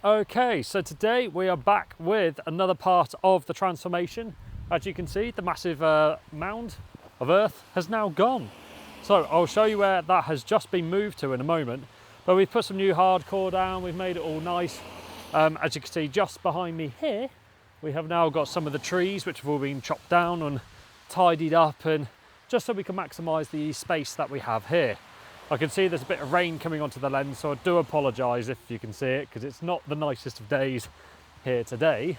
Okay, so today we are back with another part of the transformation. As you can see, the massive mound of earth has now gone. So I'll show you where that has just been moved to in a moment. But we've put some new hardcore down, we've made it all nice. As you can see just behind me here, we have now got some of the trees which have all been chopped down and tidied up, and just so we can maximise the space that we have here. I can see there's a bit of rain coming onto the lens, so I do apologise if you can see it, because it's not the nicest of days here today.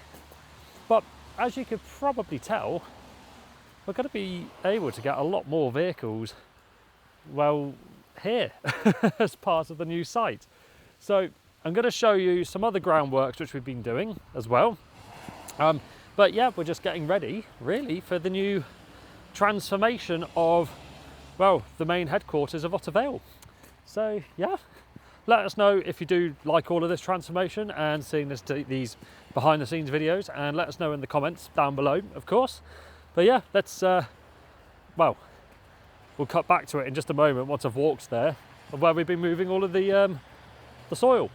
But as you could probably tell, we're going to be able to get a lot more vehicles, well, here as part of the new site. So I'm going to show you some other groundworks which we've been doing as well. But yeah, we're just getting ready really for the new transformation of, well, the main headquarters of Otter Vale. So yeah, let us know if you do like all of this transformation and seeing these behind the scenes videos, and let us know in the comments down below, of course. But yeah, let's well, we'll cut back to it in just a moment once I've walked there, of where we've been moving all of the soil.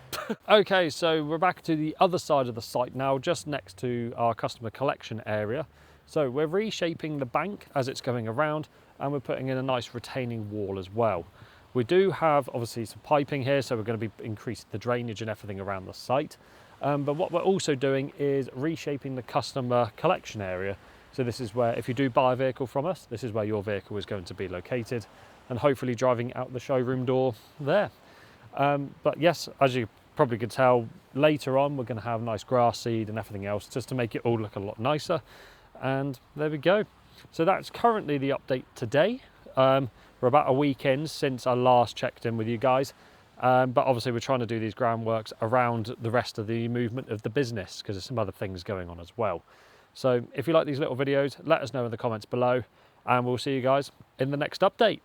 Okay, so we're back to the other side of the site now, just next to our customer collection area. So we're reshaping the bank as it's going around, and we're putting in a nice retaining wall as well. We do have obviously some piping here, so we're going to be increasing the drainage and everything around the site. But what we're also doing is reshaping the customer collection area. So this is where, if you do buy a vehicle from us, this is where your vehicle is going to be located, and hopefully driving out the showroom door there. But yes, as you probably could tell, later on we're going to have nice grass seed and everything else, just to make it all look a lot nicer. And there we go. So that's currently the update today. We're about a week in since I last checked in with you guys. But obviously we're trying to do these groundworks around the rest of the movement of the business, because there's some other things going on as well. So if you like these little videos, let us know in the comments below, and we'll see you guys in the next update.